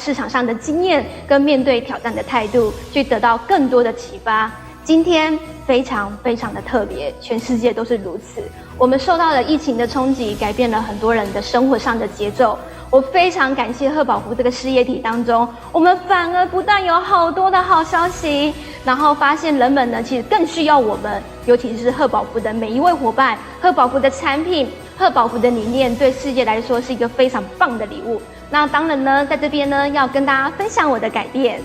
市场上的经验跟面对挑战的态度，去得到更多的启发。今天非常的特别，全世界都是如此。我们受到了疫情的冲击，改变了很多人的生活上的节奏。我非常感谢贺宝福这个事业体当中，我们反而不但有好多的好消息，然后发现人们呢其实更需要我们，尤其是贺宝福的每一位伙伴，贺宝福的产品，贺宝福的理念，对世界来说是一个非常棒的礼物。那当然呢，在这边呢要跟大家分享我的改变。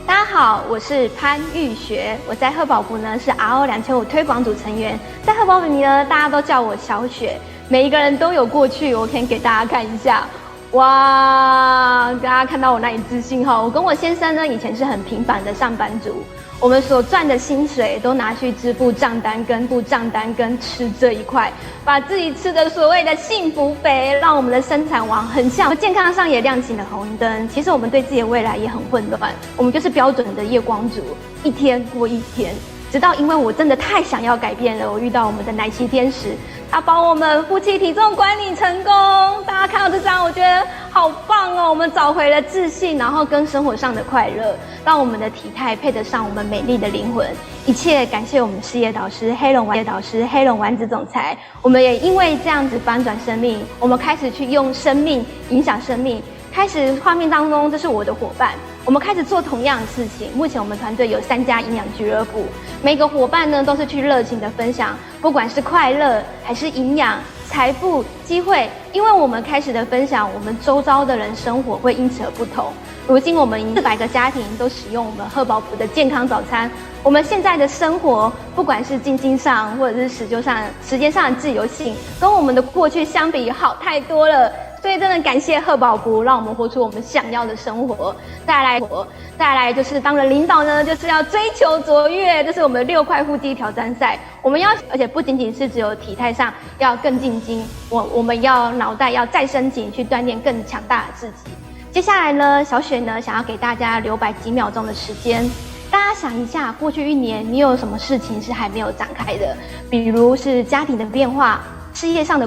大家好，我是潘玉学，我在贺宝福呢是 RO2500推广组成员，在贺宝福里呢大家都叫我小雪，每一个人都有过去，我可以给大家看一下。哇，大家看到我那里自信哈！我跟我先生呢以前是很平凡的上班族，我们所赚的薪水都拿去支付账单跟吃这一块，把自己吃的所谓的幸福肥，让我们的生产网很像，健康上也亮起了红灯。其实我们对自己的未来也很混乱，我们就是标准的夜光族，一天过一天。直到因为我真的太想要改变了，我遇到我们的奶昔天使，他帮我们夫妻体重管理成功。大家看到这张，我觉得好棒哦！我们找回了自信，然后跟生活上的快乐，让我们的体态配得上我们美丽的灵魂。一切感谢我们事业导师黑龙丸子总裁。我们也因为这样子翻转生命，我们开始去用生命影响生命。开始画面当中，这是我的伙伴。我们开始做同样的事情。目前我们团队有3家营养俱乐部，每个伙伴呢都是去热情的分享，不管是快乐还是营养、财富、机会。因为我们开始的分享，我们周遭的人生活会因此而不同。如今我们400个家庭都使用我们贺宝福的健康早餐。我们现在的生活，不管是经济上或者是时间上的自由性，跟我们的过去相比好太多了。所以真的感谢贺宝福，让我们活出我们想要的生活。再来就是当了领导呢，就是要追求卓越，这是我们6块腹肌挑战赛。我们要，而且不仅仅是只有体态上要更进精，我们要脑袋要再升级，去锻炼更强大的自己。接下来呢，小雪呢想要给大家留白几秒钟的时间。大家想一下，过去1年你有什么事情是还没有展开的？比如是家庭的变化。事业上的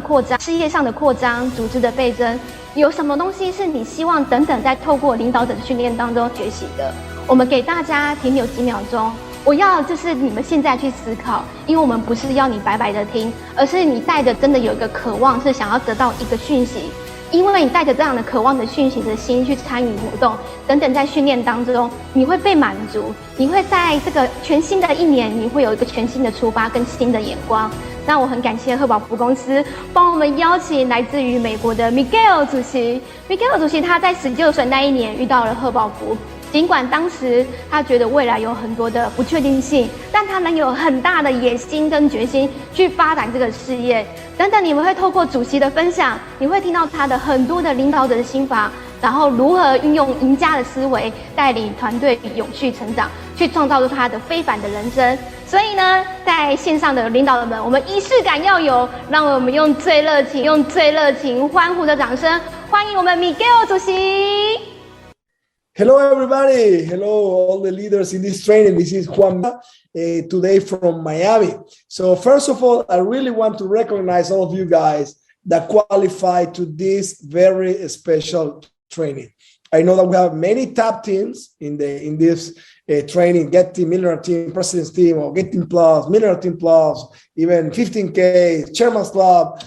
扩张，组织的倍增，有什么东西是你希望等在透过领导者的训练当中学习的？我们给大家停留几秒钟，我要就是你们现在去思考，因为我们不是要你白白的听，而是你带着真的有一个渴望，是想要得到一个讯息。因为你带着这样的渴望的讯息的心去参与活动，等在训练当中，你会被满足，你会在这个全新的1年，你会有一个全新的出发跟新的眼光。那我很感谢贺宝福公司帮我们邀请来自于美国的 Miguel 主席。Miguel 主席他在19岁那1年遇到了贺宝福，尽管当时他觉得未来有很多的不确定性，但他能有很大的野心跟决心去发展这个事业。你们会透过主席的分享，你会听到他的很多的领导者的心法，然后如何运用赢家的思维带领团队永续成长，去创造出他的非凡的人生。所以呢，在线上的领导者们，我们仪式感要有，让我们用最热情、欢呼的掌声，欢迎我们 Miguel 主席。Hello, everybody. Hello, all the leaders in this training. This is Juan today from Miami. So first of all, I really want to recognize all of you guys that qualify to this very special training. I know that we have many top teams in this training, Get Team, Millionaire Team, President's Team, or Get Team Plus, Millionaire Team Plus, even 15K, Chairman's Club,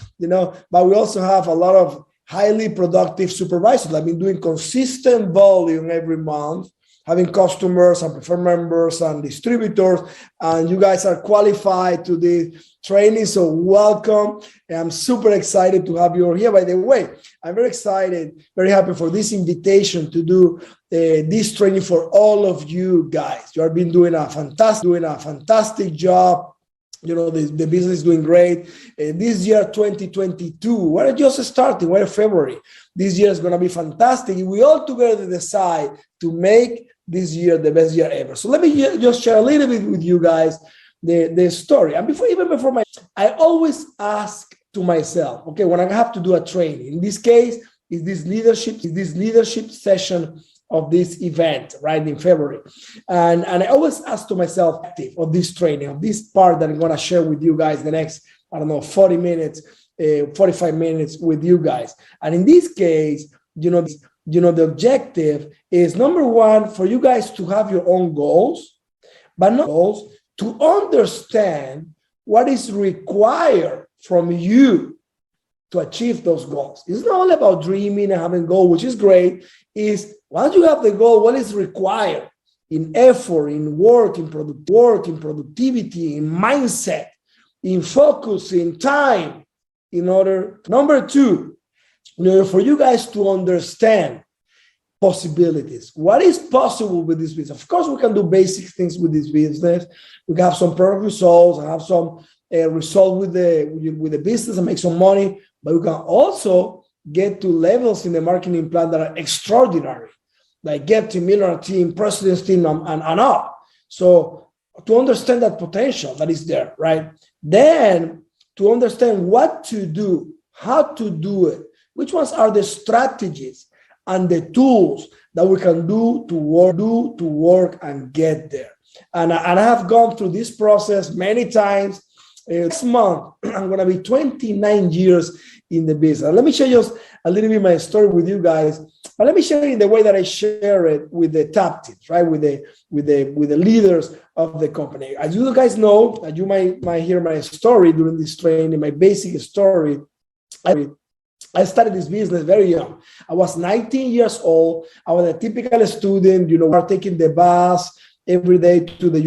but we also have a lot of highly productive supervisors. I've been doing consistent volume every month, having customers and preferred members and distributors, and you guys are qualified to the training, so welcome. And I'm super excited to have you here. By the way, I'm very excited, very happy for this invitation to do this training for all of you guys. You have been doing a fantastic job. The business is doing great. This year, 2022, we're just starting. We're February. This year is going to be fantastic. We all together decide to make this year the best year ever. So let me just share a little bit with you guys the story. And before I always ask to myself, okay, when I have to do a training, in this case, is this leadership session of this event, right, in February. And I always ask to myself, of this training, of this part that I'm going to share with you guys the next, 40 minutes, 45 minutes with you guys. And in this case, the objective is, number one, for you guys to have your own goals, but not goals, to understand what is required from you to achieve those goals. It's not all about dreaming and having goals, which is great. Is once you have the goal, what is required in effort, in work, in productivity, in mindset, in focus, in time, in order. Number two, for you guys to understand possibilities. What is possible with this business? Of course, we can do basic things with this business. We can have some product results and have some result with the business and make some money, but we can also get to levels in the marketing plan that are extraordinary, like get to millionaire team, president's team, and up. So to understand that potential that is there, right? Then to understand what to do, how to do it, which ones are the strategies and the tools that we can do to work and get there. And I have gone through this process many times. This month, I'm going to be 29 years in the business. Let me share just a little bit my story with you guys, but let me share it in the way that I share it with the top teams, right? With the leaders of the company. As you guys know, as you might hear my story during this training, my basic story. I started this business very young. I was 19 years old. I was a typical student, taking the bus every day to the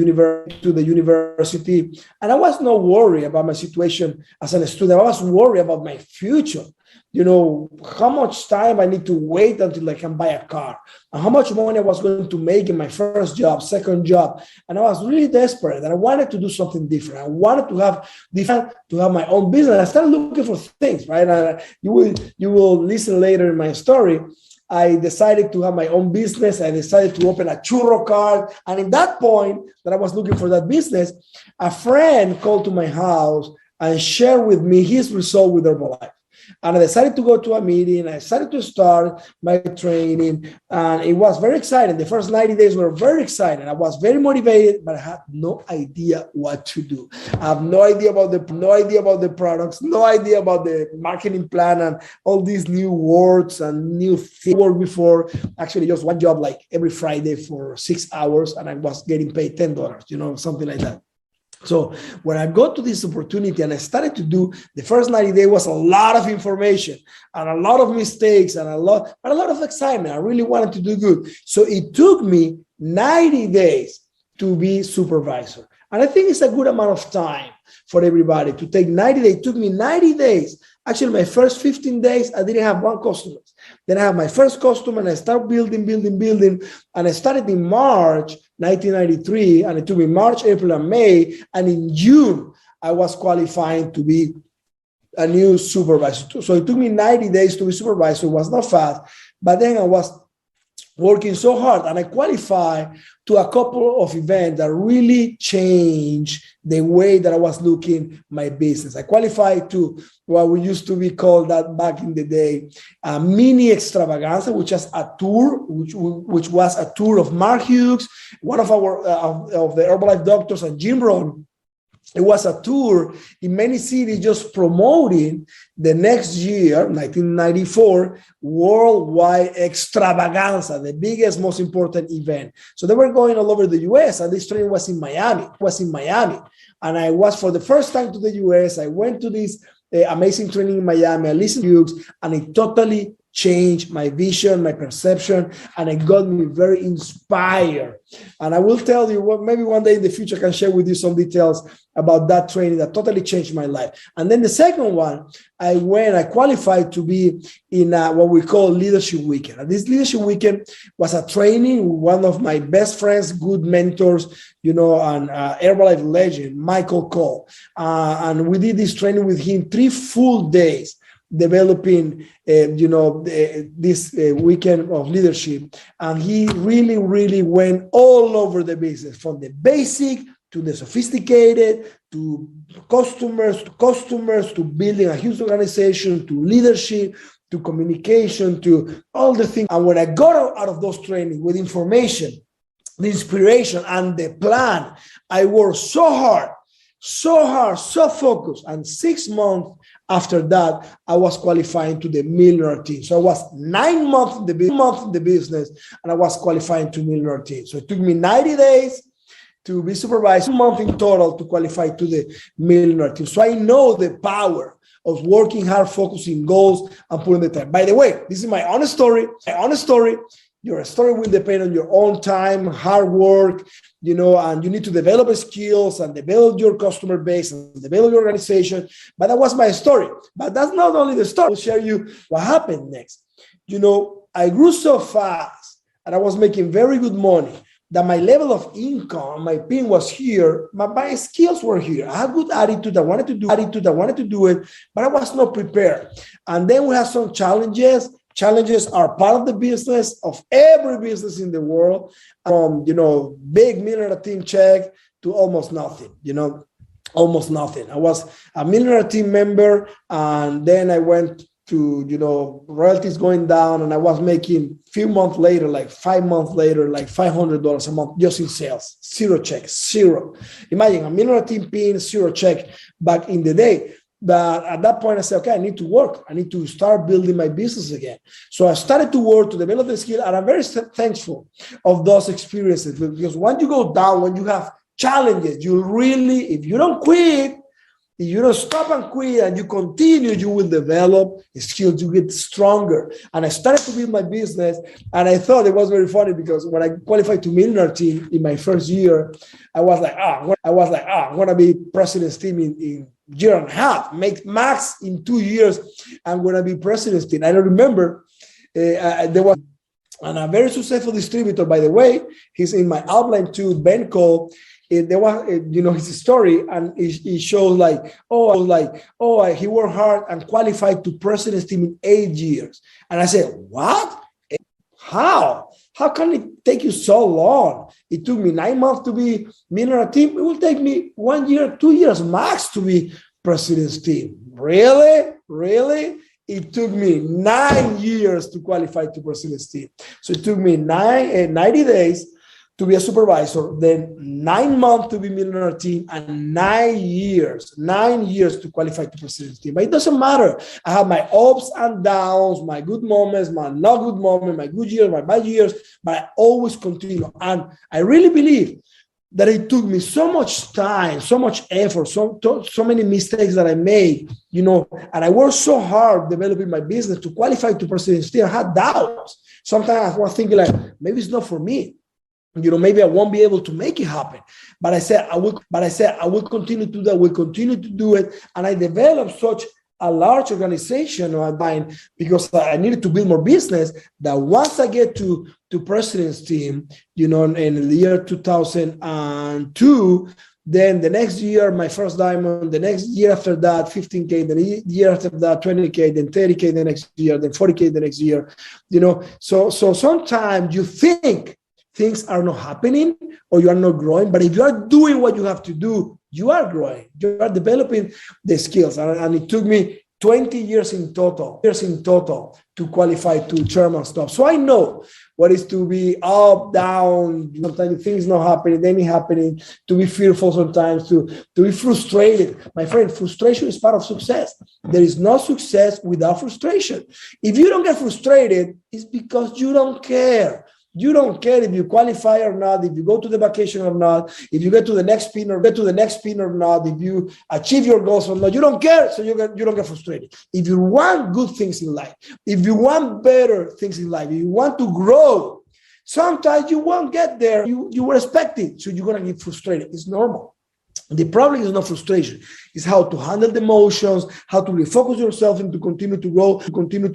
university. And I was not worried about my situation as a student. I was worried about my future. How much time I need to wait until I can buy a car, and how much money I was going to make in my first job, second job. And I was really desperate, and I wanted to do something different. I wanted to have my own business. I started looking for things, right? And you will listen later in my story. I decided to have my own business. I decided to open a churro cart. And in that point that I was looking for that business, a friend called to my house and shared with me his result with Herbalife. And I decided to go to a meeting. I decided to start my training. And it was very exciting. The first 90 days were very exciting. I was very motivated, but I had no idea what to do. I have no idea about the products, no idea about the marketing plan and all these new words and new things. I worked before, actually just one job like every Friday for 6 hours, and I was getting paid $10, something like that. So when I got to this opportunity and I started to do, the first 90 days was a lot of information and a lot of mistakes and a lot of excitement. I really wanted to do good. So it took me 90 days to be supervisor. And I think it's a good amount of time for everybody to take 90 days. It took me 90 days. Actually, my first 15 days, I didn't have one customer. Then I have my first customer and I started building. And I started in March 1993, and it took me March, April, and May. And in June, I was qualifying to be a new supervisor. So it took me 90 days to be supervisor. It was not fast, but then I was working so hard, and I qualified to a couple of events that really changed the way that I was looking my business. I qualified to what we used to be called that back in the day, a mini extravaganza, which was a tour, which was a tour of Mark Hughes, one of our of the Herbalife doctors, and Jim Rohn. It was a tour in many cities just promoting the next year, 1994, worldwide extravaganza, the biggest, most important event. So they were going all over the US, and this training was in Miami. And I was, for the first time to the US, I went to this amazing training in Miami. I listened to Hughes, and it totally changed my vision, my perception, and it got me very inspired. And I will tell you, maybe one day in the future I can share with you some details about that training that totally changed my life. And then the second one, I qualified to be in what we call Leadership Weekend. And this Leadership Weekend was a training with one of my best friends, good mentors, and Herbalife legend, Michael Cole. And we did this training with him 3 full days, developing, this weekend of leadership. And he really, really went all over the business, from the basic to the sophisticated, to customers, to building a huge organization, to leadership, to communication, to all the things. And when I got out of those trainings with information, the inspiration, and the plan, I worked so hard, so focused. And 6 months after that, I was qualifying to the millionaire team. So I was 9 months in the business, and I was qualifying to millionaire team. So it took me 90 days to be supervised, 1 month in total to qualify to the millionaire team. So I know the power of working hard, focusing goals, and putting the time. By the way, this is my honest story. Your story will depend on your own time, hard work, and you need to develop skills and develop your customer base and develop your organization. But that was my story. But that's not only the story. I'll share you what happened next. I grew so fast and I was making very good money that my level of income, my pin was here, my skills were here. I had good attitude. I wanted to do it, but I was not prepared. And then we had some challenges. Challenges are part of the business of every business in the world, from, big millionaire team check to almost nothing, almost nothing. I was a millionaire team member, and then I went to, royalties going down, and I was making few months later, like 5 months later, like $500 a month just in sales, zero checks, zero. Imagine a millionaire team pin, zero check back in the day. But at that point, I said, okay, I need to work. I need to start building my business again. So I started to work to develop the skill, and I'm very thankful of those experiences, because when you go down, when you have challenges, you really, if you don't quit, if you don't stop and quit and you continue, you will develop skills, you get stronger. And I started to build my business, and I thought it was very funny because when I qualified to millionaire team in my first year, I was like, I'm going to be president's team in year and a half, make max in 2 years. I'm going to be president's team. I don't remember there was a very successful distributor, by the way. He's in my outline too, Ben Cole. There was, his story, and it shows he worked hard and qualified to president's team in 8 years. And I said, what? How? How can it take you so long? It took me 9 months to be millionaire team. It will take me 1 year, 2 years max to be president's team. Really? It took me 9 years to qualify to president's team. So it took me 90 days to be a supervisor, then 9 months to be millionaire team, and 9 years to qualify to president's team. But it doesn't matter. I have my ups and downs, my good moments, my not good moments, my good years, my bad years, but I always continue. And I really believe that it took me so much time, so much effort, so many mistakes that I made, and I worked so hard developing my business to qualify to president's team. I had doubts. Sometimes I was thinking maybe it's not for me. Maybe I won't be able to make it happen. But I said I will continue to do that. We'll continue to do it. And I developed such a large organization of mine because I needed to build more business, that once I get to president's team, in the year 2002, then the next year, my first diamond, the next year after that, 15K, the year after that, 20K, then 30K the next year, then 40K the next year, So sometimes you think things are not happening or you are not growing. But if you are doing what you have to do, you are growing. You are developing the skills. And it took me 20 years in total to qualify to chairman's top. So I know what is to be up, down, sometimes things not happening, then it happening, to be fearful sometimes, to be frustrated. My friend, frustration is part of success. There is no success without frustration. If you don't get frustrated, it's because you don't care. You don't care if you qualify or not, if you go to the vacation or not, if you get to the next pin or not, if you achieve your goals or not. You don't care, so you don't get frustrated. If you want good things in life, if you want better things in life, if you want to grow, sometimes you won't get there you were expecting, so you're going to get frustrated. It's normal. The problem is not frustration. It's how to handle the emotions, how to refocus yourself and to continue to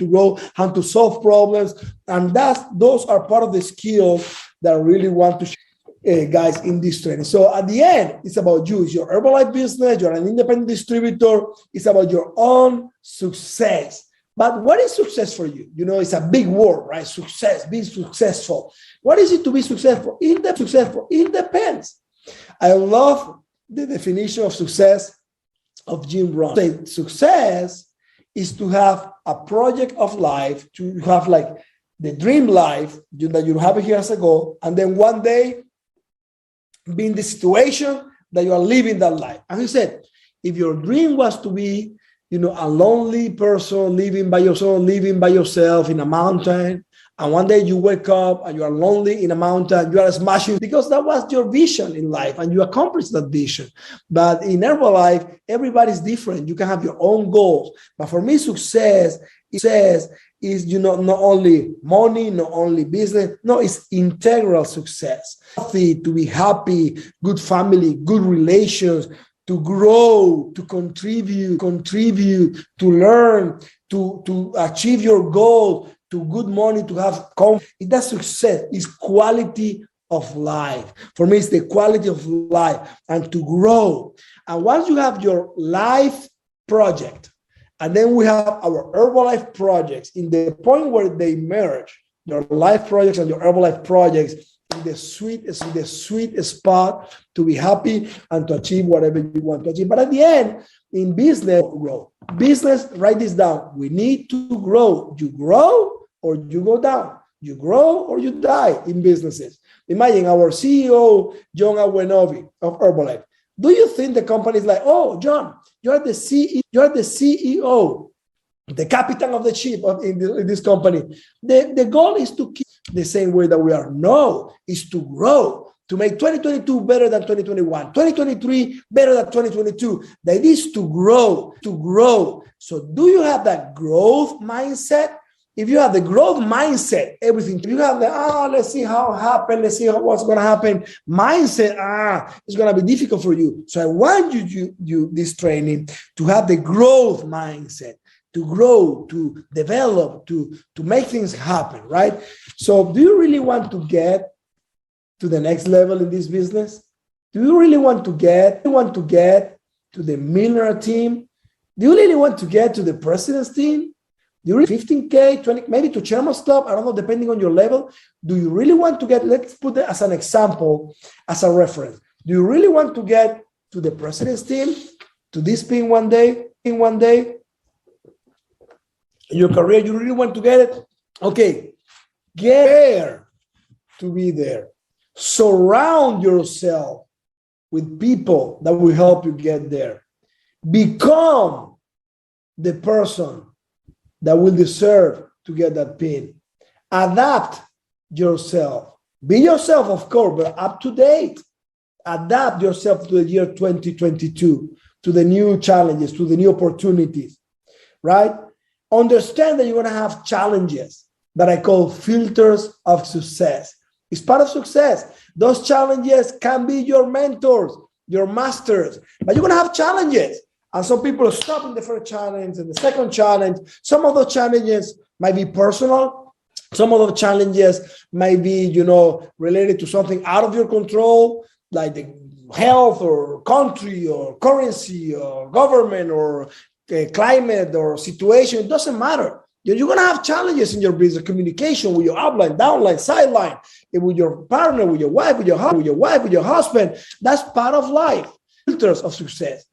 grow, how to solve problems. And those are part of the skills that I really want to share, guys, in this training. So at the end, it's about you. It's your Herbalife business. You're an independent distributor. It's about your own success. But what is success for you? It's a big word, right? Success, being successful. What is it to be successful? It depends. I love the definition of success of Jim Rohn. Success is to have a project of life, to have like the dream life that you have here as a goal, and then one day be in the situation that you are living that life. And he said, if your dream was to be a lonely person living by yourself in a mountain. And one day you wake up and you are lonely in a mountain, you are smashing because that was your vision in life and you accomplished that vision. But in Herbalife, everybody's different. You can have your own goals. But for me, success is not only money, not only business. No, it's integral success. To be happy, good family, good relations, to grow, to contribute, to learn, to achieve your goal, to good money, to have confidence. That's success. It's quality of life. For me, it's the quality of life and to grow. And once you have your life project, and then we have our Herbalife projects, in the point where they merge, your life projects and your Herbalife projects, in the sweet spot to be happy and to achieve whatever you want to achieve. But at the end, in business, grow. Business, write this down. We need to grow. You grow or you go down. You grow or you die in businesses. Imagine our CEO, John Awenovi of Herbalife. Do you think the company is like, oh, John, you're the CEO, the captain of the ship in this company. The goal is to keep the same way that we are. No, is to grow, to make 2022 better than 2021, 2023 better than 2022. The idea is to grow. So do you have that growth mindset? If you have the growth mindset, everything, if you have the, let's see how it happens, let's see what's going to happen, mindset, it's going to be difficult for you. So I want you this training to have the growth mindset, to grow, to develop, to make things happen, right? So do you really want to get to the next level in this business? Do you really want to get to the millionaire team? Do you really want to get to the president's team? Do you really 15K, 20, maybe to chairman's club? I don't know, depending on your level. Do you really want to get, let's put that as an example, as a reference. Do you really want to get to the president's team, to this pin one day, in your career? You really want to get it? Okay, get there to be there. Surround yourself with people that will help you get there. Become the person that will deserve to get that pin. Adapt yourself. Be yourself, of course, but up to date. Adapt yourself to the year 2022, to the new challenges, to the new opportunities, right? Understand that you're going to have challenges that I call filters of success. It's part of success. Those challenges can be your mentors, your masters, but you're going to have challenges. And some people stop in the first challenge and the second challenge. Some of those challenges might be personal. Some of those challenges might be, related to something out of your control, like the health or country or currency or government or climate or situation. It doesn't matter. You're going to have challenges in your business, communication with your upline, downline, sideline, with your partner, with your wife, with your husband. That's part of life. Filters of success.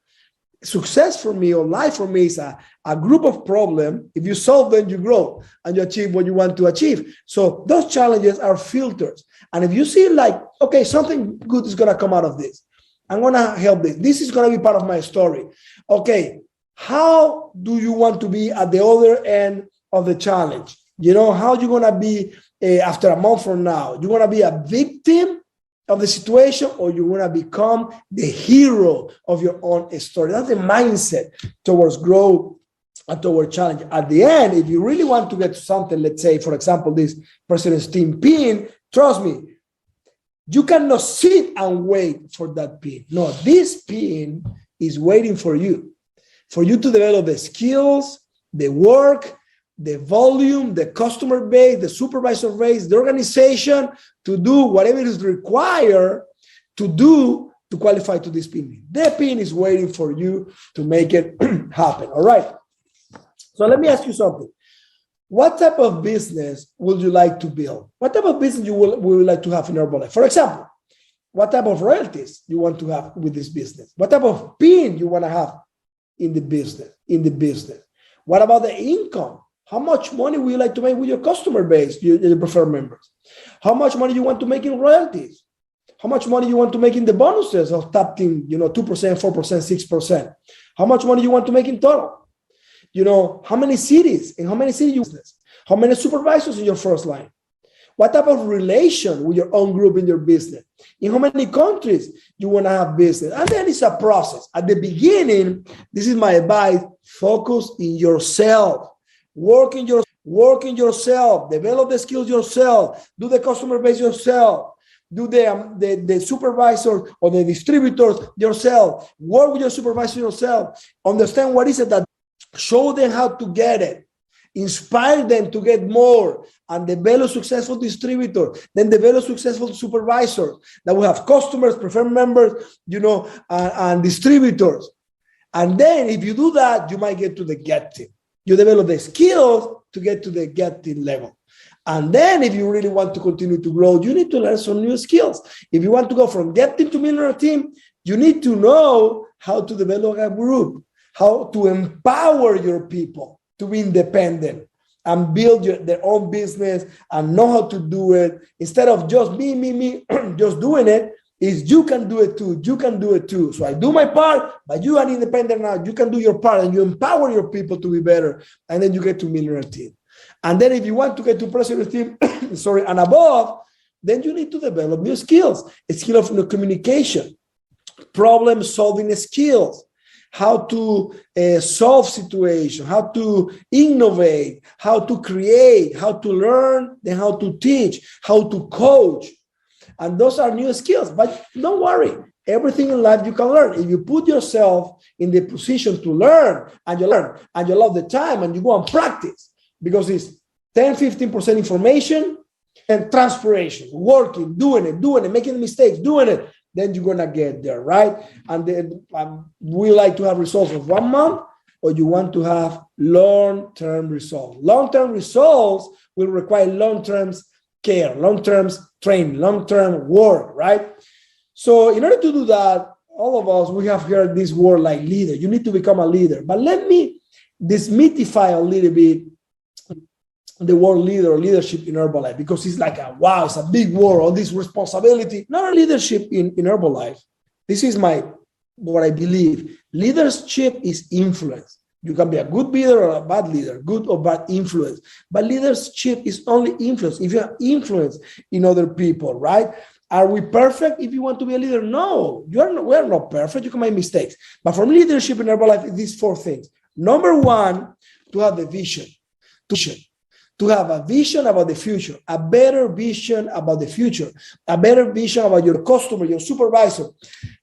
Success for me, or life for me, is a group of problems. If you solve them, you grow and you achieve what you want to achieve. So those challenges are filters. And if you see like, okay, something good is going to come out of this, I'm going to help this. This is going to be part of my story. Okay, how do you want to be at the other end of the challenge? How are you going to be after a month from now? You're going to be a victim of the situation, or you want to become the hero of your own story. That's the mindset towards growth and towards challenge. At the end, if you really want to get to something, let's say, for example, this president's team pin, trust me, you cannot sit and wait for that pin. No, this pin is waiting for you to develop the skills, the work, the volume, the customer base, the supervisor base, the organization to do whatever is required to do to qualify to this pin. The pin is waiting for you to make it happen. All right. So let me ask you something. What type of business would you like to build? What type of business would you like to have in Herbalife? For example, what type of royalties you want to have with this business? What type of pin you want to have in the business? What about the income? How much money would you like to make with your customer base, your preferred members? How much money you want to make in royalties? How much money you want to make in the bonuses of top team, 2%, 4%, 6%? How much money you want to make in total? You know, how many cities you business? How many supervisors in your first line? What type of relation with your own group in your business? In how many countries you want to have business? And then it's a process. At the beginning, this is my advice, focus in yourself. Work in yourself, develop the skills yourself, do the customer base yourself, do the supervisor or the distributors yourself, work with your supervisor yourself, understand what is it that, show them how to get it, inspire them to get more, and develop successful distributors, then develop successful supervisors that will have customers, preferred members, you know, and distributors. And then if you do that, you might get to the get team. You develop the skills to get to the get team level. And then if you really want to continue to grow, you need to learn some new skills. If you want to go from get team to millionaire team, you need to know how to develop a group, how to empower your people to be independent and build their own business and know how to do it. Instead of just me, just doing it, is you can do it too. You can do it too. So I do my part, but you are independent now. You can do your part and you empower your people to be better. And then you get to millionaire team. And then if you want to get to president team, and above, then you need to develop new skills. A skill of communication, problem solving skills, how to solve situations, how to innovate, how to create, how to learn, then how to teach, how to coach. And those are new skills, but don't worry. Everything in life you can learn. If you put yourself in the position to learn, and you love the time, and you go and practice, because it's 10-15% information and transpiration, working, doing it, making mistakes, doing it, then you're going to get there, right? And then we like to have results of 1 month, or you want to have long-term results. Long-term results will require long-term care, long-term training, long-term work, right? So in order to do that, all of us, we have heard this word like leader. You need to become a leader. But let me demystify a little bit the word leader or leadership in Herbalife, because it's like wow, it's a big word, all this responsibility. Not leadership in Herbalife. This is what I believe. Leadership is influence. You can be a good leader or a bad leader, good or bad influence. But leadership is only influence. If you have influence in other people, right? Are we perfect if you want to be a leader? No, we're not perfect. You can make mistakes. But for leadership in Herbalife, it's these 4 things. Number 1, to have the vision. To have a vision about the future, a better vision about the future, a better vision about your customer, your supervisor.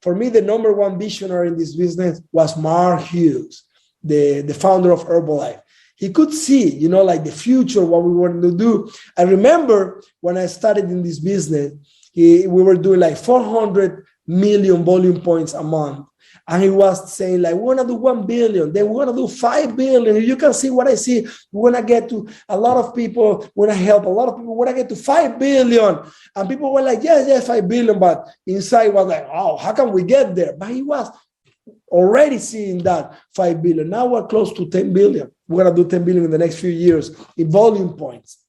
For me, the number 1 visionary in this business was Mark Hughes, the founder of Herbalife. He could see, like the future, what we wanted to do. I remember when I started in this business, we were doing like 400 million volume points a month. And he was saying, like, we want to do 1 billion, then we want to do 5 billion. You can see what I see. We want to get to a lot of people, we want to help a lot of people, we want to get to 5 billion. And people were like, yes, 5 billion. But inside was like, oh, how can we get there? But he was already seeing that 5 billion. Now we're close to 10 billion. We're going to do 10 billion in the next few years in volume points.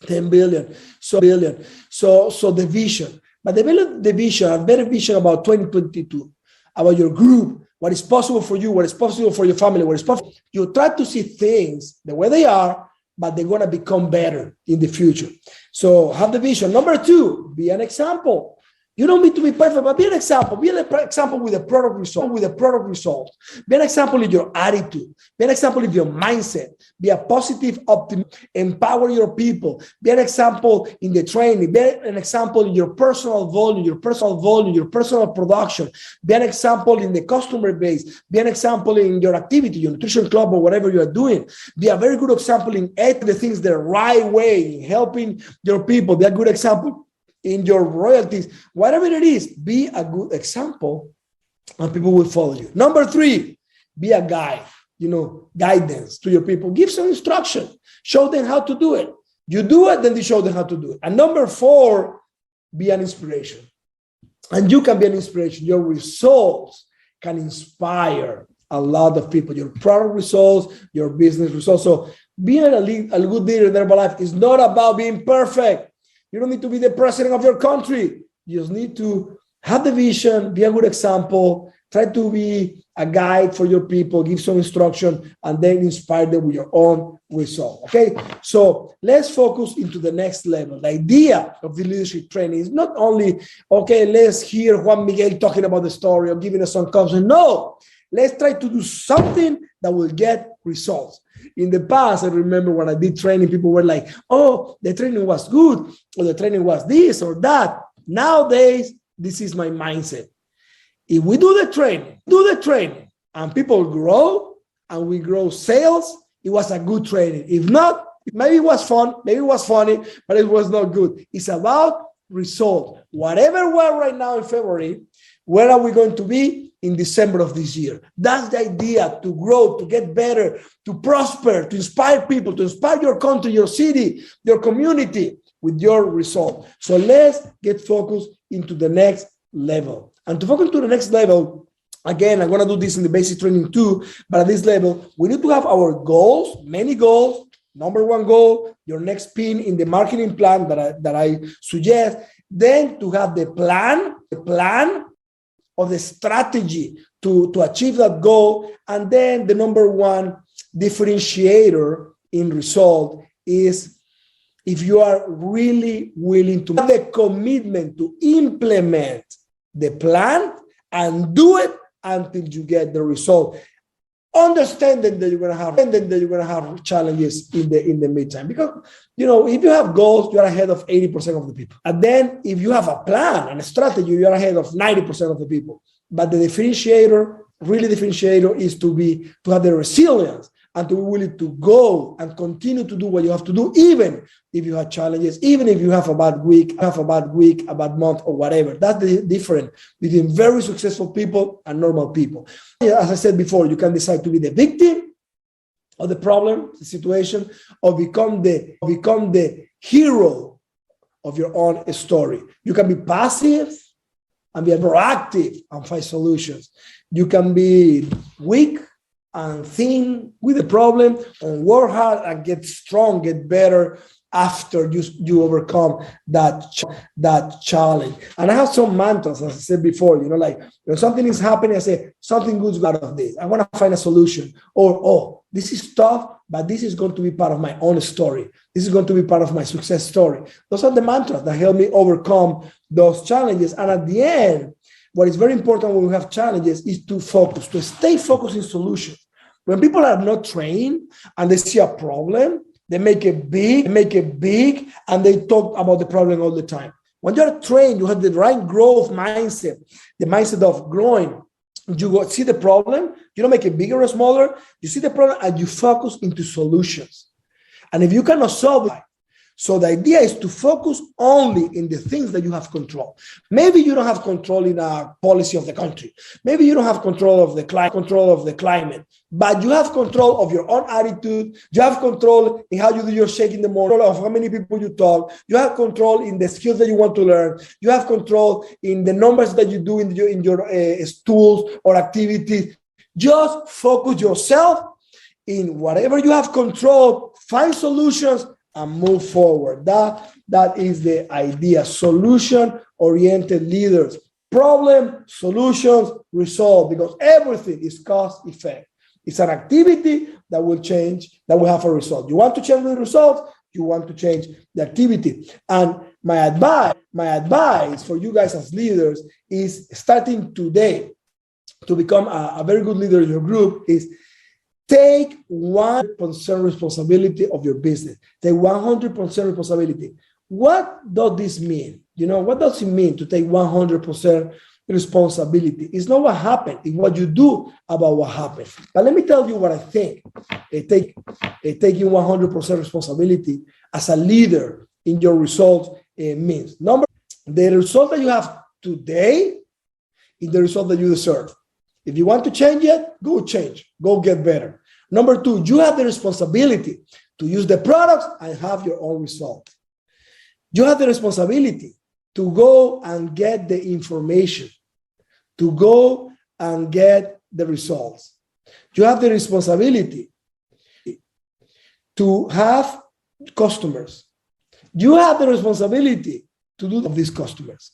10 billion. So the vision. But develop the vision, a better vision about 2022. About your group, what is possible for you, what is possible for your family, what is possible. You try to see things the way they are, but they're going to become better in the future. So have the vision. Number 2, be an example. You don't need to be perfect, but be an example. Be an example with a product result. Be an example in your attitude. Be an example in your mindset. Be a positive optimist. Empower your people. Be an example in the training. Be an example in your personal volume, your personal production. Be an example in the customer base. Be an example in your activity, your nutrition club, or whatever you are doing. Be a very good example in the things the right way, in helping your people. Be a good example in your royalties, whatever it is, be a good example and people will follow you. Number 3, be a guide, guidance to your people. Give some instruction. Show them how to do it. You do it, then you show them how to do it. And number 4, be an inspiration. And you can be an inspiration. Your results can inspire a lot of people. Your product results, your business results. So being a good leader in Herbalife is not about being perfect. You don't need to be the president of your country. You just need to have the vision, be a good example, Try to be a guide for your people, give some instruction, and then inspire them with your own result. Okay, so let's focus into the next level. The idea of the leadership training is not only, okay, let's hear Juan Miguel talking about the story or giving us some concept. No, let's try to do something that will get results. In the past, I remember when I did training, people were like, oh, the training was good, or the training was this or that. Nowadays, this is my mindset. If we do the training, and people grow, and we grow sales, it was a good training. If not, maybe it was fun, maybe it was funny, but it was not good. It's about result. Whatever we're right now in February, where are we going to be in December of this year? That's the idea, to grow, to get better, to prosper, to inspire people, to inspire your country, your city, your community with your result. So let's get focused into the next level. And to focus to the next level, again, I'm going to do this in the basic training too, but at this level, we need to have our goals, many goals. Number one goal, your next pin in the marketing plan that I suggest. Then to have the plan or the strategy to achieve that goal. And then the number one differentiator in result is if you are really willing to have the commitment to implement the plan and do it until you get the result. Understanding that you're going to have challenges in the meantime, because if you have goals, you're ahead of 80% of the people. And then if you have a plan and a strategy, you're ahead of 90% of the people. But the differentiator is to have the resilience and to be willing to go and continue to do what you have to do, even if you have challenges, even if you have a bad week, a bad month, or whatever. That's the difference between very successful people and normal people. As I said before, you can decide to be the victim of the problem, the situation, or become the hero of your own story. You can be passive and be proactive and find solutions. You can be weak and thin with the problem, and work hard and get strong, get better after you overcome that challenge. And I have some mantras, as I said before, like when something is happening, I say, something good's out of this. I want to find a solution. Or, oh, this is tough, but this is going to be part of my own story. This is going to be part of my success story. Those are the mantras that help me overcome those challenges. And at the end, what is very important when we have challenges is to stay focused in solutions. When people are not trained and they see a problem, they make it big, and they talk about the problem all the time. When you're trained, you have the right growth mindset, the mindset of growing. You go see the problem, you don't make it bigger or smaller. You see the problem and you focus into solutions. And if you cannot solve it, so the idea is to focus only in the things that you have control. Maybe you don't have control in a policy of the country. Maybe you don't have control of the climate, but you have control of your own attitude. You have control in how you do your shake in the morning, of how many people you talk. You have control in the skills that you want to learn. You have control in the numbers that you do in your tools or activities. Just focus yourself in whatever you have control, find solutions, and move forward. That is the idea. Solution-oriented leaders. Problem, solutions, result, because everything is cause-effect. It's an activity that will change, that will have a result. You want to change the result, you want to change the activity. And my advice for you guys as leaders is, starting today, to become a very good leader in your group, is take 100% responsibility of your business. Take 100% responsibility. What does this mean? What does it mean to take 100% responsibility? It's not what happened, it's what you do about what happened. But let me tell you what I think taking 100% responsibility as a leader in your results means. The result that you have today is the result that you deserve. If you want to change it, go change, go get better. Number two, you have the responsibility to use the products and have your own result. You have the responsibility to go and get the information, to go and get the results. You have the responsibility to have customers. You have the responsibility to do these customers.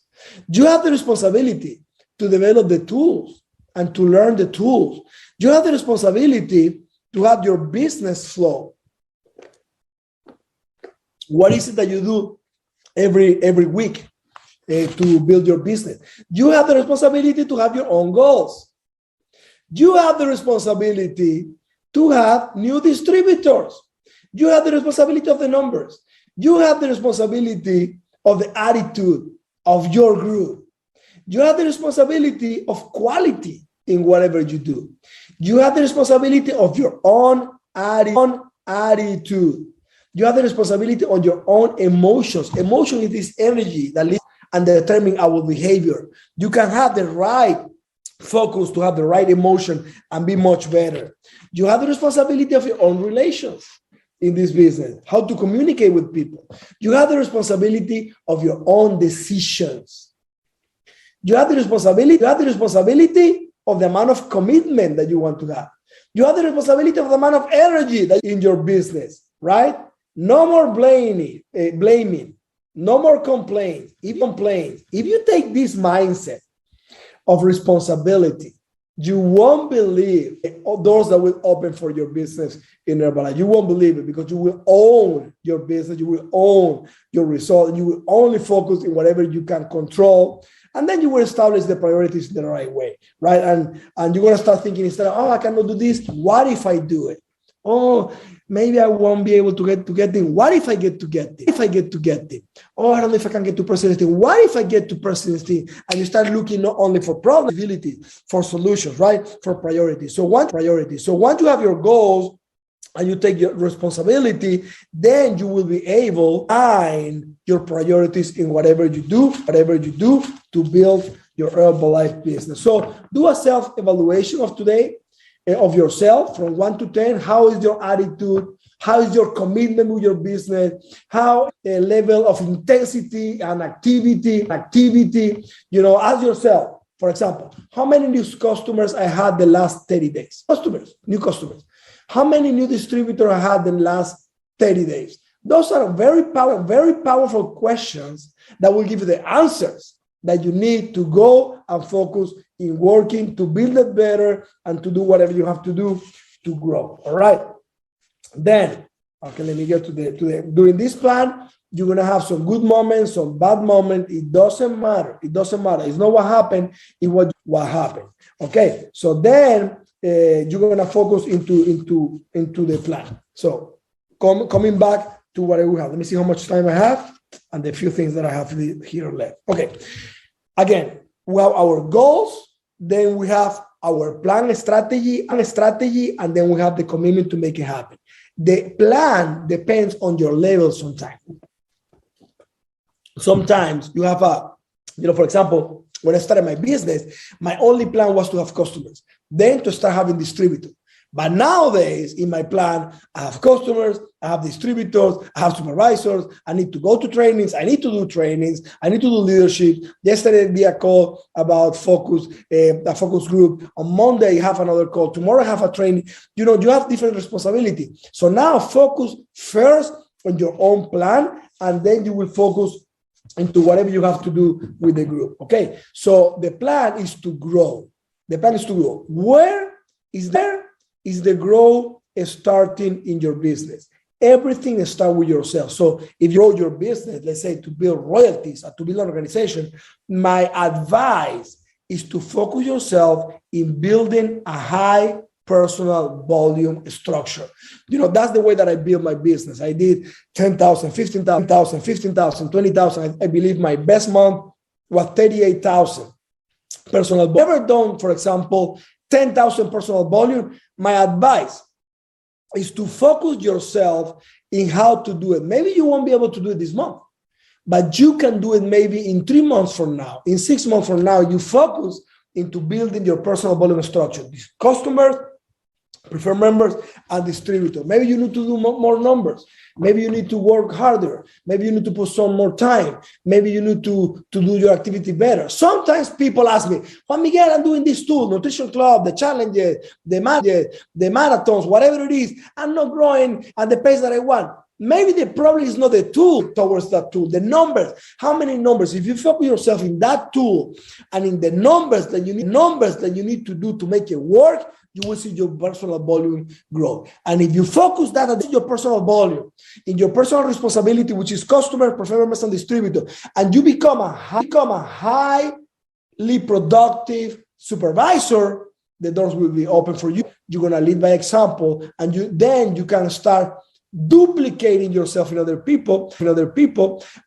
You have the responsibility to develop the tools and to learn the tools. You have the responsibility to have your business flow. What is it that you do every week to build your business? You have the responsibility to have your own goals. You have the responsibility to have new distributors. You have the responsibility of the numbers. You have the responsibility of the attitude of your group. You have the responsibility of quality in whatever you do. You have the responsibility of your own attitude. You have the responsibility on your own emotions. Emotion is this energy that leads and determine our behavior. You can have the right focus to have the right emotion and be much better. You have the responsibility of your own relations in this business, how to communicate with people. You have the responsibility of your own decisions. You have the responsibility of the amount of commitment that you want to have. You have the responsibility of the amount of energy that in your business, right? No more blaming, no more complaints. If you take this mindset of responsibility, you won't believe doors that will open for your business in Herbalife. You won't believe it because you will own your business, you will own your result, and you will only focus in whatever you can control. And then you will establish the priorities in the right way, right? And you're going to start thinking instead of, I cannot do this. What if I do it? Oh, maybe I won't be able to get in. What if I get to get it? Oh, I don't know if I can get to presidency. What if I get to presidency? And you start looking not only for problems, for solutions, right? For priorities. So once you have your goals and you take your responsibility, then you will be able to find your priorities in whatever you do to build your Herbalife business. So do a self-evaluation of today. Of yourself from 1 to 10. How is your attitude? How is your commitment with your business? How a level of intensity and activity? Ask yourself, for example, how many new customers I had the last 30 days? New customers. How many new distributors I had the last 30 days? Those are very powerful questions that will give you the answers that you need to go and focus in working to build it better and to do whatever you have to do to grow. All right. Then, okay, let me get to the during this plan, you're going to have some good moments, some bad moments. It doesn't matter. It's not what happened. It's what happened. Okay. So then you're going to focus into the plan. So coming back to what we have. Let me see how much time I have and the few things that I have here left. Okay. Again, we have our goals, then we have our plan strategy, and then we have the commitment to make it happen. The plan depends on your level sometimes. Sometimes you have for example, when I started my business, my only plan was to have customers, then to start having distributors. But nowadays, in my plan, I have customers, I have distributors, I have supervisors, I need to go to trainings, I need to do trainings, I need to do leadership. Yesterday, we had a call about a focus group. On Monday, you have another call. Tomorrow, I have a training. You have different responsibility. So now focus first on your own plan, and then you will focus into whatever you have to do with the group. Okay, so the plan is to grow. Where is the growth starting in your business? Everything starts with yourself. So if you grow your business, let's say to build royalties or to build an organization, my advice is to focus yourself in building a high personal volume structure. That's the way that I build my business. I did 10,000, 15,000, 20,000. I believe my best month was 38,000 personal volume. Never done, for example, 10,000 personal volume. My advice is to focus yourself in how to do it. Maybe you won't be able to do it this month, but you can do it maybe in 3 months from now, in 6 months from now. You focus into building your personal volume structure. Customers, preferred members, and distributors. Maybe you need to do more numbers. Maybe you need to work harder. Maybe you need to put some more time. Maybe you need to do your activity better. Sometimes people ask me, Juan Miguel, I'm doing this too, nutrition club, the challenges, the marathons, whatever it is. I'm not growing at the pace that I want. maybe the problem is not the tool towards that tool, the numbers. How many numbers? If you focus yourself in that tool and in the numbers that you need to do to make it work, you will see your personal volume grow. And if you focus that on your personal volume, in your personal responsibility, which is customer, performance, and distributor, and you become a highly productive supervisor, the doors will be open for you. You're going to lead by example, and you can start duplicating yourself in other people,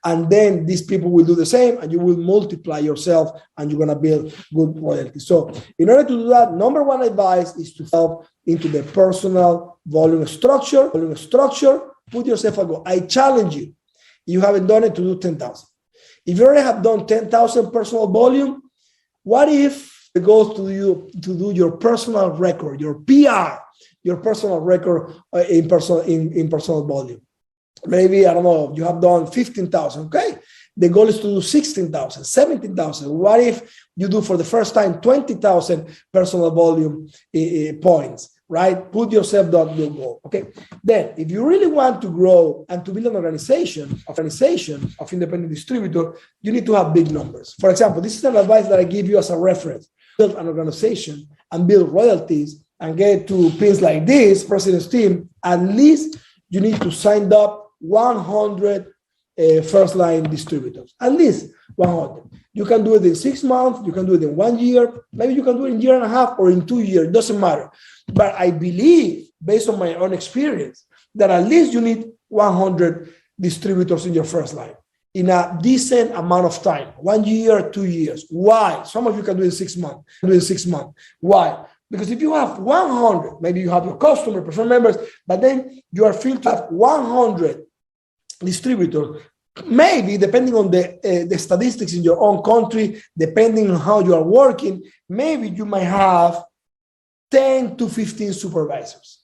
and then these people will do the same, and you will multiply yourself, and you're going to build good loyalty. So in order to do that, number one advice is to delve into the personal volume structure. Put yourself a goal. I challenge you. You haven't done it, to do 10,000. If you already have done 10,000 personal volume, what if the goal is to do your personal record, your PR, your personal record in personal volume? Maybe, I don't know, you have done 15,000, okay? The goal is to do 16,000, 17,000. What if you do for the first time 20,000 personal volume points, right? Put yourself that goal, okay? Then, if you really want to grow and to build an organization of independent distributor, you need to have big numbers. For example, this is an advice that I give you as a reference. Build an organization and build royalties and get to pins like this, President's Team. At least you need to sign up 100 first line distributors, at least 100. You can do it in 6 months, you can do it in 1 year, maybe you can do it in 1.5 years or in 2 years, it doesn't matter. But I believe, based on my own experience, that at least you need 100 distributors in your first line in a decent amount of time, 1 year, 2 years. Why? Some of you can do it in 6 months. Why? Because if you have 100, maybe you have your customer, preferred members, but then you are filled to have 100 distributors, maybe depending on the statistics in your own country, depending on how you are working, maybe you might have 10 to 15 supervisors.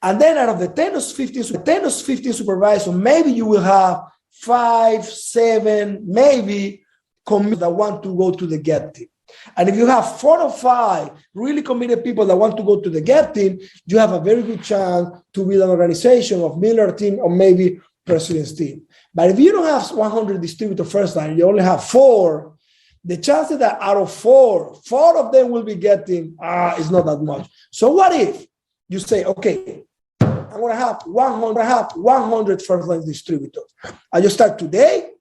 And then out of the 10 or 15 supervisors, maybe you will have 5, 7, maybe commit that want to go to the GET team. And if you have 4 or 5 really committed people that want to go to the GET team, you have a very good chance to build an organization of Miller team or maybe President's Team. But if you don't have 100 distributor first line, you only have 4, the chances that out of 4 of them will be getting is not that much. So what if you say, okay, I'm going to have 100 first line distributors. I just start today,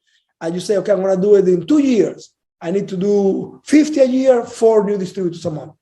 and you say, okay, I'm going to do it in 2 years. I need to do 50 a year, 4 new distributors a month.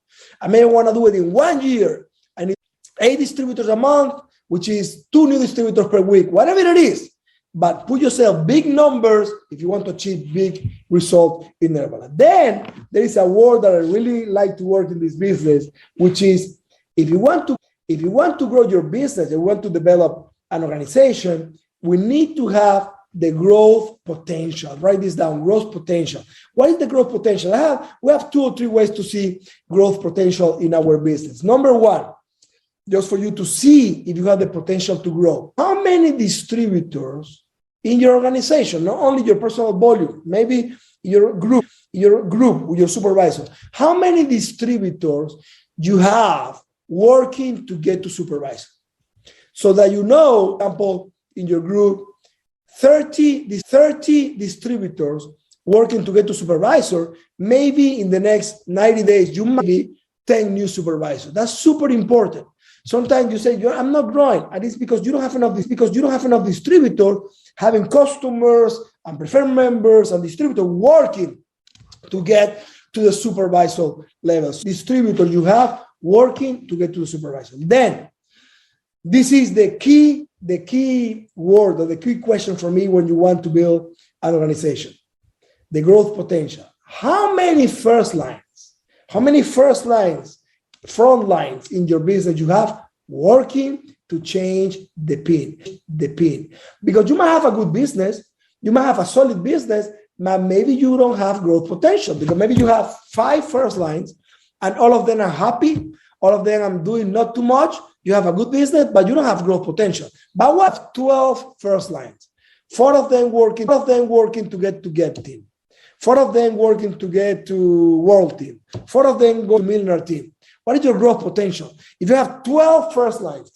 I may want to do it in 1 year. I need 8 distributors a month, which is 2 new distributors per week, whatever it is. But put yourself big numbers if you want to achieve big results in Netherlands. Then there is a word that I really like to work in this business, which is if you want to grow your business, you want to develop an organization, we need to have the growth potential. Write this down, growth potential. What is the growth potential? We have 2 or 3 ways to see growth potential in our business. Number one, just for you to see if you have the potential to grow. How many distributors in your organization, not only your personal volume, maybe your group with your supervisor, how many distributors you have working to get to supervisor? So that you know, for example, in your group, 30 distributors working to get to supervisor, maybe in the next 90 days, you might be 10 new supervisors. That's super important. Sometimes you say, I'm not growing, and it's because you don't have enough distributors having customers and preferred members and distributors working to get to the supervisor levels. Distributors you have working to get to the supervisor. Then, this is the key word or the key question for me when you want to build an organization. The growth potential. How many front lines in your business you have working to change the pin? Because you might have a good business, you might have a solid business, but maybe you don't have growth potential because maybe you have 5 first lines and all of them are happy, all of them are doing not too much. You have a good business, but you don't have growth potential. But what? 12 first lines, 4 of them working to get to GET team, 4 of them working to get to World team, 4 of them go to Millionaire team. What is your growth potential? If you have 12 front lines,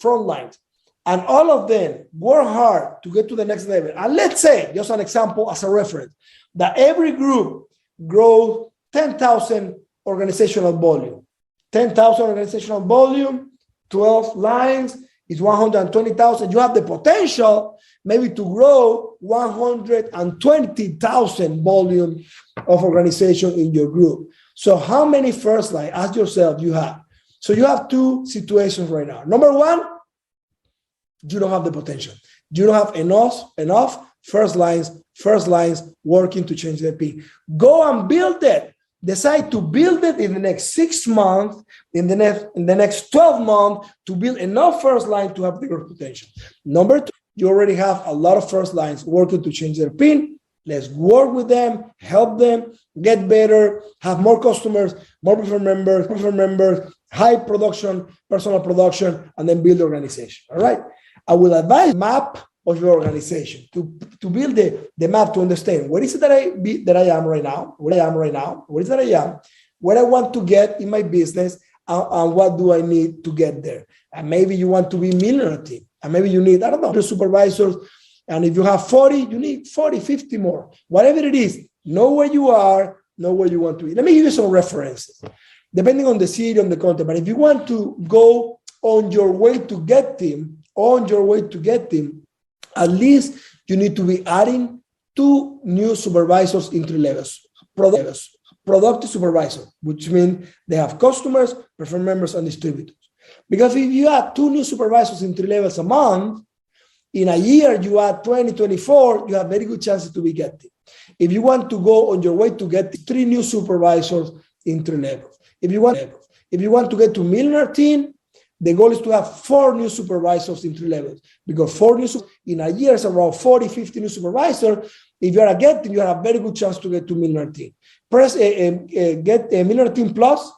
and all of them work hard to get to the next level, and let's say, just an example as a reference, that every group grows 10,000 organizational volume. 10,000 organizational volume, 12 lines is 120,000. You have the potential maybe to grow 120,000 volume of organization in your group. So how many first line, ask yourself, you have? So you have two situations right now. Number one, you don't have the potential. You don't have enough first lines working to change the P. Go and build it. Decide to build it in the next 6 months, in the next 12 months, to build enough first line to have bigger potential. Number two, you already have a lot of first lines working to change their PIN. Let's work with them, help them get better, have more customers, more preferred members, high production, personal production, and then build the organization. All right. I will advise map of your organization to build the map to understand what is it that I am right now, what is that I am, what I want to get in my business, and what do I need to get there. And maybe you want to be millionaire team, and maybe you need, I don't know, supervisors. And if you have 40, you need 40, 50 more. Whatever it is, know where you are, know where you want to be. Let me give you some references, depending on the city, on the content. But if you want to go on your way to get them, at least you need to be adding 2 new supervisors in 3 levels. Productive supervisor, which means they have customers, preferred members, and distributors. Because if you add 2 new supervisors in 3 levels a month, in a year you add 20, 24, you have very good chances to be getting. If you want to go on your way to get 3 new supervisors in 3 levels. If you want to get to millionaire team, the goal is to have 4 new supervisors in 3 levels, because 4 new in a year is around 40, 50 new supervisors. If you are a get team, you have a very good chance to get to millionaire team. Get a millionaire team plus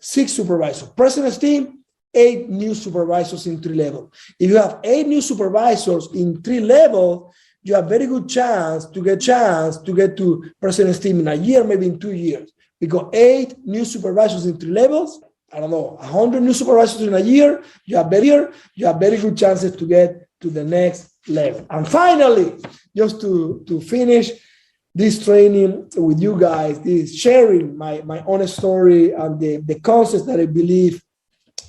6 supervisors. President's team, 8 new supervisors in 3 levels. If you have 8 new supervisors in 3 levels, you have very good chance to get to president's team in a year, maybe in 2 years. Because 8 new supervisors in 3 levels, I don't know, 100 new supervisors in a year, you have very good chances to get to the next level. And finally, just to finish this training with you guys, this sharing my honest story and the concepts that I believe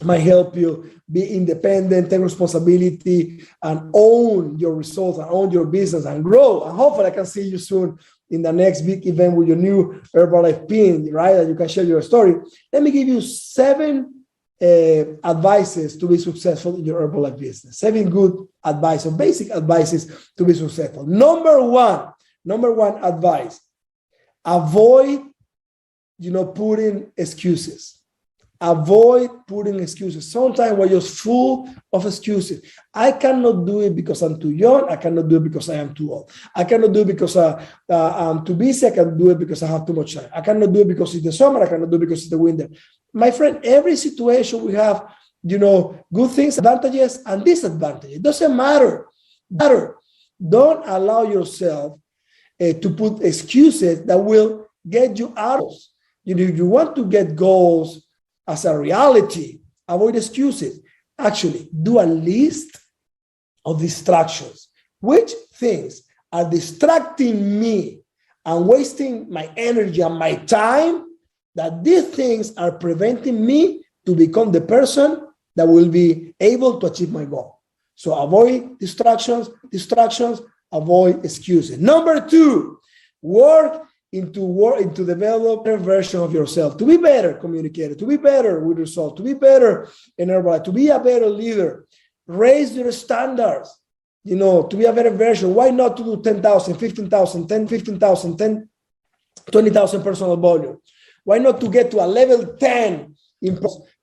might help you be independent, take responsibility, and own your results and own your business and grow. And hopefully I can see you soon in the next big event with your new Herbalife pin, right? And you can share your story. Let me give you 7 advices to be successful in your Herbalife business. 7 good advice or basic advices to be successful. Number one advice: avoid, putting excuses. Avoid putting excuses. Sometimes we're just full of excuses. I cannot do it because I'm too young. I cannot do it because I am too old. I cannot do it because I'm too busy. I can do it because I have too much time. I cannot do it because it's the summer. I cannot do it because it's the winter. My friend, every situation we have, good things, advantages, and disadvantages. It doesn't matter. Don't allow yourself to put excuses that will get you out of it. If you want to get goals as a reality, avoid excuses. Actually, do a list of distractions. Which things are distracting me and wasting my energy and my time, that these things are preventing me to become the person that will be able to achieve my goal. So avoid distractions, avoid excuses. Number 2, work into develop a version of yourself, to be better communicator, to be better with results, to be better in Herbalife, to be a better leader. Raise your standards, to be a better version. Why not to do 10,000, 15,000, 20,000 personal volume? Why not to get to a level 10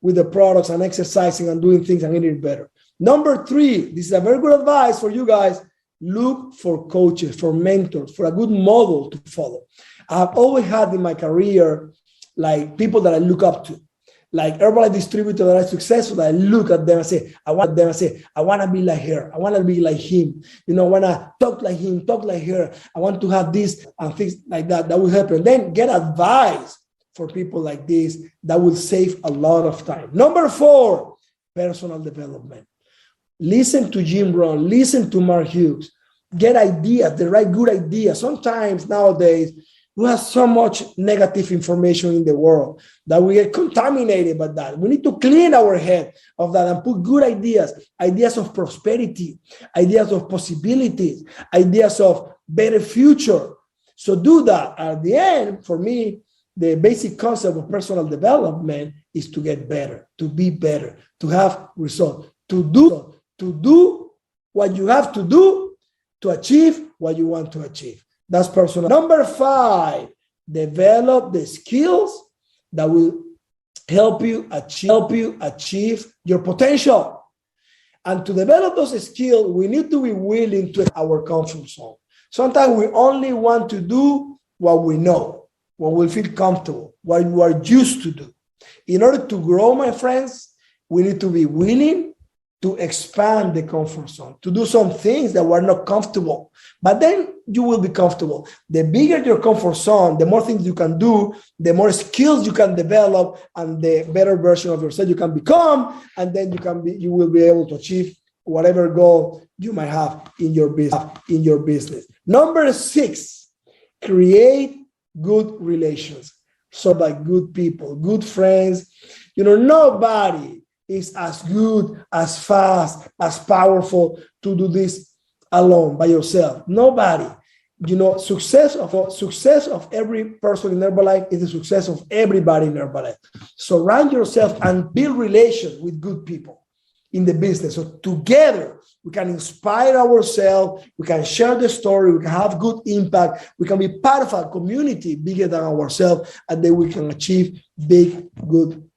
with the products and exercising and doing things and getting better? Number 3, this is a very good advice for you guys. Look for coaches, for mentors, for a good model to follow. I've always had in my career, like, people that I look up to, like Herbalife distributors that are successful, that I look at them and say, I want to be like her. I want to be like him. I want to talk like him, talk like her. I want to have this and things like that. That will help you. And then get advice for people like this. That will save a lot of time. Number 4, personal development. listen to Jim Rohn, listen to Mark Hughes, get ideas, the right good ideas. Sometimes nowadays, we have so much negative information in the world that we get contaminated by that. We need to clean our head of that and put good ideas, ideas of prosperity, ideas of possibilities, ideas of better future. So do that. At the end, for me, the basic concept of personal development is to get better, to be better, to have results, to do what you have to do to achieve what you want to achieve. That's personal. Number 5, develop the skills that will help you achieve your potential. And to develop those skills, we need to be willing to our comfort zone. Sometimes we only want to do what we know, what we feel comfortable, what we are used to do. In order to grow, my friends, we need to be willing to expand the comfort zone, to do some things that were not comfortable. But then you will be comfortable. The bigger your comfort zone, the more things you can do, the more skills you can develop, and the better version of yourself you can become. And then you will be able to achieve whatever goal you might have in your business. Number 6, create good relations. So by good people, good friends. Nobody is as good, as fast, as powerful to do this alone by yourself. Nobody. Success of every person in Herbalife is the success of everybody in Herbalife. Surround yourself and build relations with good people in the business. So together we can inspire ourselves, we can share the story, we can have good impact, we can be part of a community bigger than ourselves, and then we can achieve big, good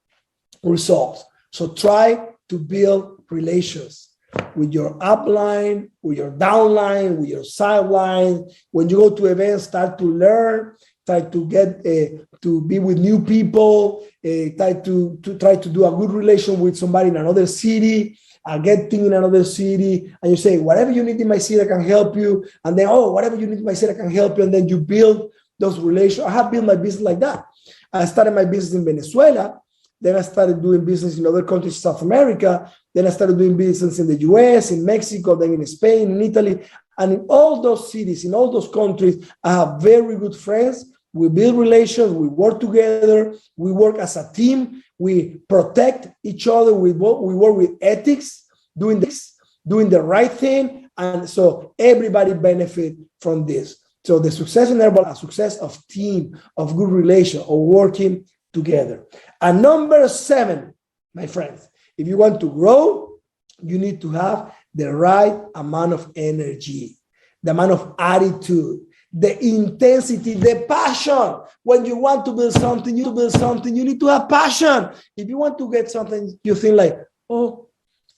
results. So try to build relations with your upline, with your downline, with your sideline. When you go to events, start to learn, try to get to be with new people, try to do a good relation with somebody in another city, get things in another city, and you say, whatever you need in my city, I can help you. And then, whatever you need in my city, I can help you. And then you build those relations. I have built my business like that. I started my business in Venezuela. Then I started doing business in other countries, South America. Then I started doing business in the US, in Mexico, then in Spain, in Italy. And in all those cities, in all those countries, I have very good friends. We build relations. We work together. We work as a team. We protect each other. We work with ethics, doing the right thing. And so everybody benefit from this. So the success in Herbalife, a success of team, of good relation, of working together. And number 7, my friends, if you want to grow, you need to have the right amount of energy, the amount of attitude, the intensity, the passion. When you want to build something, you need to have passion. If you want to get something, you think like,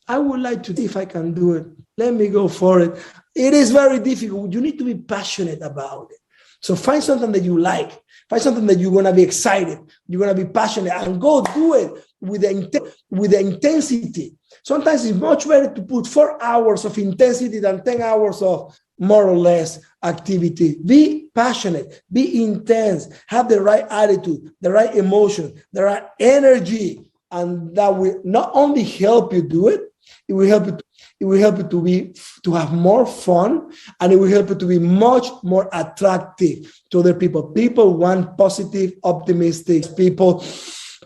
I would like to see if I can do it. Let me go for it. It is very difficult. You need to be passionate about it. So find something that you like. Find something that you're going to be excited. You're going to be passionate, and go do it with the intensity. Sometimes it's much better to put 4 hours of intensity than 10 hours of more or less activity. Be passionate, be intense, have the right attitude, the right emotion, the right energy. And that will not only help you do it, it will help you to have more fun, and it will help you to be much more attractive to other people. People want positive, optimistic people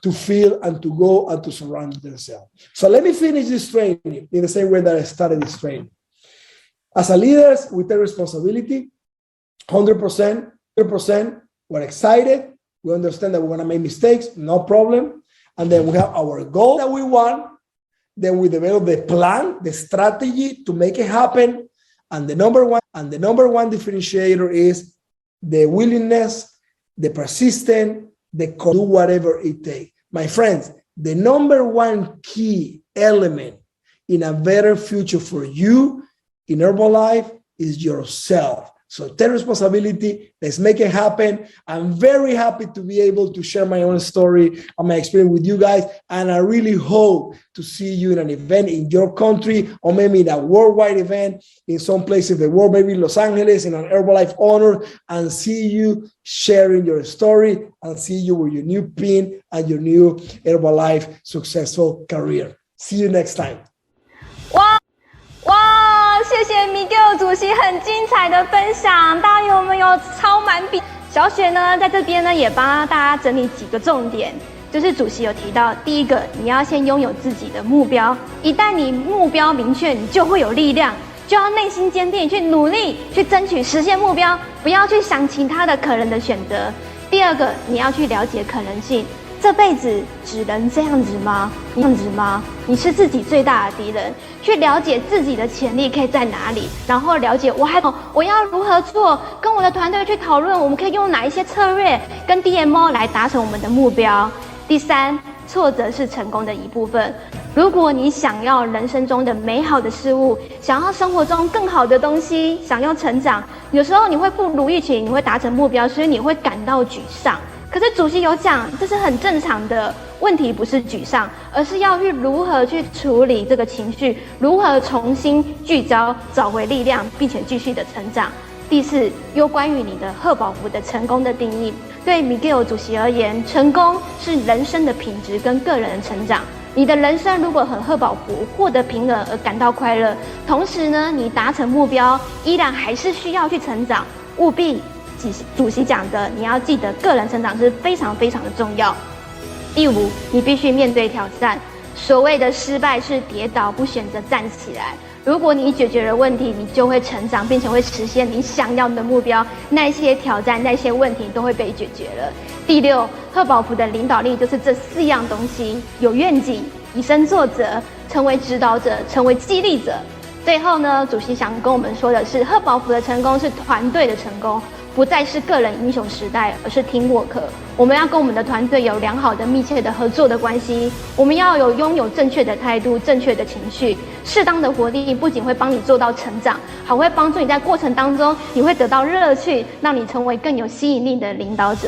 to feel and to go and to surround themselves. So let me finish this training in the same way that I started this training. As a leaders, we take responsibility, 100%. We're excited. We understand that we're going to make mistakes, no problem. And then we have our goal that we want. Then we develop the plan, the strategy to make it happen. And the number one differentiator is the willingness, the persistence, do whatever it takes. My friends, the number one key element in a better future for you in Herbalife is yourself. So take responsibility. Let's make it happen. I'm very happy to be able to share my own story and my experience with you guys. And I really hope to see you in an event in your country, or maybe in a worldwide event in some place in the world, maybe Los Angeles, in an Herbalife honor, and see you sharing your story and see you with your new pin and your new Herbalife successful career. See you next time. Wow! 谢谢 Miguel 主席很精彩的分享，大家有没有抄满笔？小雪呢，在这边呢也帮大家整理几个重点，就是主席有提到，第一个，你要先拥有自己的目标，一旦你目标明确，你就会有力量，就要内心坚定，去努力，去争取实现目标，不要去想其他的可能的选择。第二个，你要去了解可能性。这辈子只能这样子吗？你是自己最大的敌人。去了解自己的潜力可以在哪里，然后了解我要如何做，跟我的团队去讨论，我们可以用哪一些策略跟 DMO 来达成我们的目标。第三，挫折是成功的一部分。如果你想要人生中的美好的事物，想要生活中更好的东西，想要成长，有时候你会不如预期，你会达成目标，所以你会感到沮丧。可是主席有讲，这是很正常的，问题不是沮丧，而是要去如何去处理这个情绪，如何重新聚焦，找回力量，并且继续的成长。第四，有关于你的贺宝福的成功的定义。对 Miguel 主席而言，成功是人生的品质跟个人的成长。你的人生如果很贺宝福，获得平衡而感到快乐，同时呢，你达成目标依然还是需要去成长，务必主席讲的，你要记得个人成长是非常非常的重要。第五，你必须面对挑战。所谓的失败是跌倒，不选择站起来。如果你解决了问题，你就会成长，并且会实现你想要的目标。那些挑战、那些问题都会被解决了。第六，贺宝福的领导力就是这4样东西：有愿景、以身作则、成为指导者、成为激励者。最后呢，主席想跟我们说的是，贺宝福的成功是团队的成功，不再是个人英雄时代，而是 teamwork。我们要跟我们的团队有良好的、密切的合作的关系。我们要拥有正确的态度、正确的情绪、适当的活力，不仅会帮你做到成长，还会帮助你在过程当中，你会得到乐趣，让你成为更有吸引力的领导者。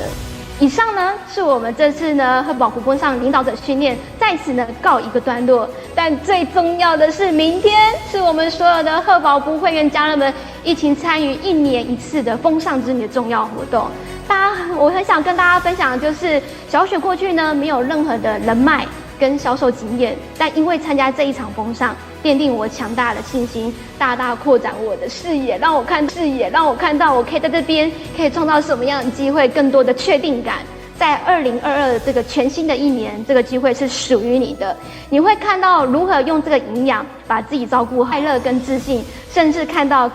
以上呢是我们这次呢贺宝福风尚领导者训练，在此呢告一个段落。但最重要的是，明天是我们所有的贺宝福会员家人们一起参与1年1次的风尚之女的重要活动。我很想跟大家分享的就是，小雪过去呢没有任何的人脉跟销售经验，但因为参加这一场风尚，奠定我强大的信心，大大扩展我的视野，让我看到我可以在这边可以创造什么样的机会，更多的确定感。在2022这个全新的1年，这个机会是属于你的。你会看到如何用这个营养把自己照顾快乐跟自信，甚至看到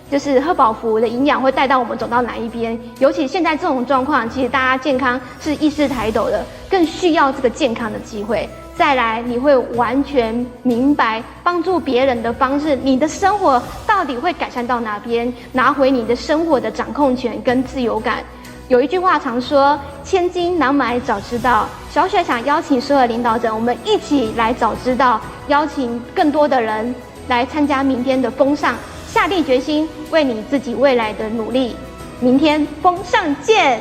就是贺宝福的营养会带到我们走到哪一边。尤其现在这种状况，其实大家健康是意识抬头的，更需要这个健康的机会。再来，你会完全明白帮助别人的方式，你的生活到底会改善到哪边，拿回你的生活的掌控权跟自由感。有一句话常说，千金难买早知道。小雪想邀请所有领导者，我们一起来早知道，邀请更多的人来参加明天的风尚，下定决心为你自己未来的努力。明天风尚见。